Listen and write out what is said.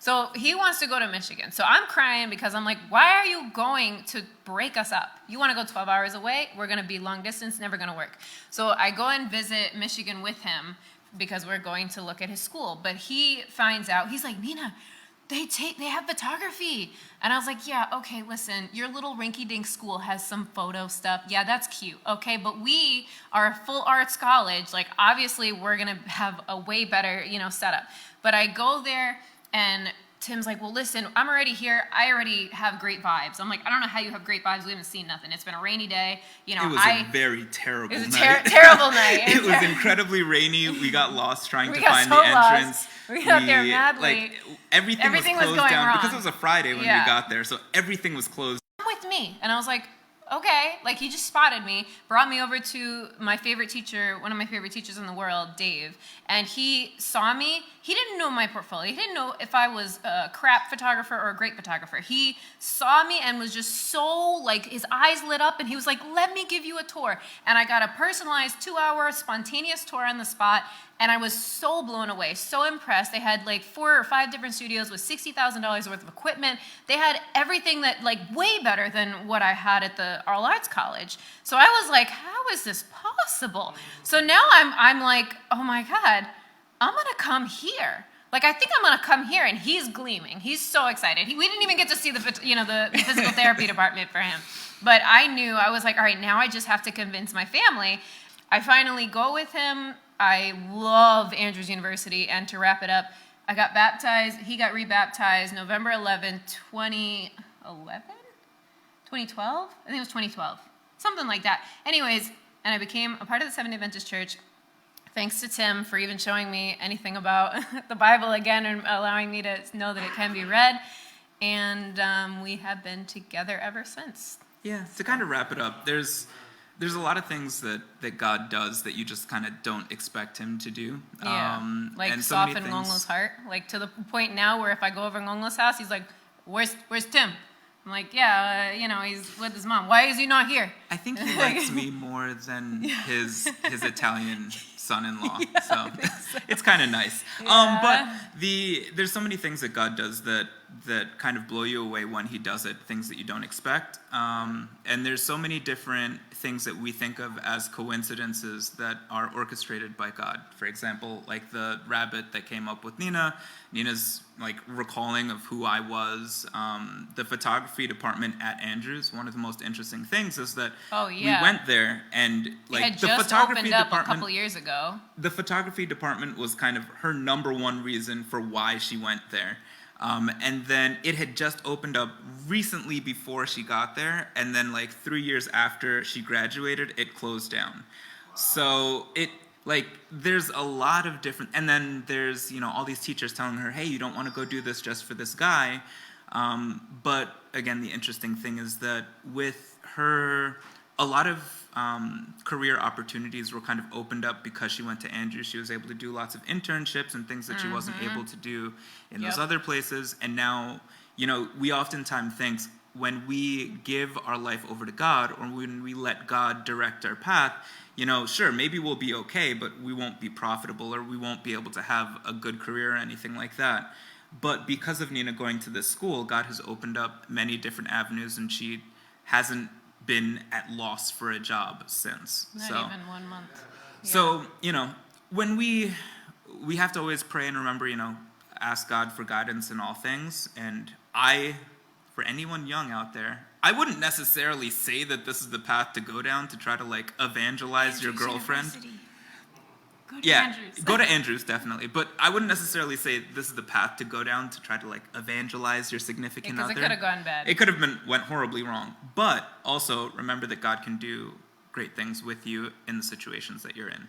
So he wants to go to Michigan. So I'm crying because I'm like, why are you going to break us up? You want to go 12 hours away? We're going to be long distance, never going to work. So I go and visit Michigan with him because we're going to look at his school. But he finds out, he's like, Nina, they have photography. And I was like, yeah, okay, listen, your little rinky-dink school has some photo stuff. Yeah, that's cute, okay? But we are a full arts college. Like, obviously, we're going to have a way better, setup. But I go there, and Tim's like, well, listen, I'm already here. I already have great vibes. I'm like, I don't know how you have great vibes. We haven't seen nothing. It's been a rainy day. It was a very terrible night. It was a terrible night. It was incredibly rainy. We got lost trying to find the entrance. We got there madly. Like, everything was closed going down wrong. because it was a Friday when we got there, so everything was closed. Come with me. And I was like, okay. Like, he just spotted me, brought me over to my favorite teacher, one of my favorite teachers in the world, Dave. And he saw me. He didn't know my portfolio. He didn't know if I was a crap photographer or a great photographer. He saw me and was just so, like, his eyes lit up, and he was like, let me give you a tour. And I got a personalized 2-hour spontaneous tour on the spot. And I was so blown away, so impressed. They had like 4 or 5 different studios with $60,000 worth of equipment. They had everything that, like, way better than what I had at the All Arts College. So I was like, how is this possible? So now I'm like, oh my God, I'm gonna come here. Like, I think I'm gonna come here, and he's gleaming. He's so excited. We didn't even get to see the physical therapy department for him. But I knew, I was like, all right, now I just have to convince my family. I finally go with him. I love Andrews University, and to wrap it up, I got baptized. He got rebaptized November 11, 2011? 2012? I think it was 2012. Something like that. Anyways, and I became a part of the Seventh-day Adventist Church. Thanks to Tim for even showing me anything about the Bible again and allowing me to know that it can be read. And we have been together ever since. Yeah, to kind of wrap it up, there's a lot of things that God does that you just kind of don't expect him to do. Yeah, like and soften Ngonglo's heart. Like, to the point now where if I go over Ngonglo's house, he's like, where's Tim? I'm like, yeah, he's with his mom. Why is he not here? I think he likes me more than his Italian son-in-law. Yeah, so it's kind of nice. Yeah. But there's so many things that God does that kind of blow you away when he does it, things that you don't expect. And there's so many different things that we think of as coincidences that are orchestrated by God. For example, like the rabbit that came up with Nina's like recalling of who I was. The photography department at Andrews, one of the most interesting things is that we went there, and like it had the just photography opened up department a couple years ago. The photography department was kind of her number one reason for why she went there. And then it had just opened up recently before she got there, and then like 3 years after she graduated, it closed down. So there's a lot of different, and then there's, all these teachers telling her, hey, you don't want to go do this just for this guy. But again, the interesting thing is that with her, a lot of career opportunities were kind of opened up because she went to Andrews. She was able to do lots of internships and things that she wasn't able to do in those other places. And now, we oftentimes think when we give our life over to God, or when we let God direct our path, sure, maybe we'll be okay, but we won't be profitable, or we won't be able to have a good career or anything like that. But because of Nina going to this school, God has opened up many different avenues, and she hasn't been at loss for a job since. Not even 1 month. Yeah. So, when we have to always pray and remember, ask God for guidance in all things. And for anyone young out there, I wouldn't necessarily say that this is the path to go down to try to like evangelize your girlfriend. University. Go to Andrews. Go to Andrews, definitely. But I wouldn't necessarily say this is the path to go down to try to like evangelize your significant other. Because it could have gone bad. It could have went horribly wrong. But also remember that God can do great things with you in the situations that you're in.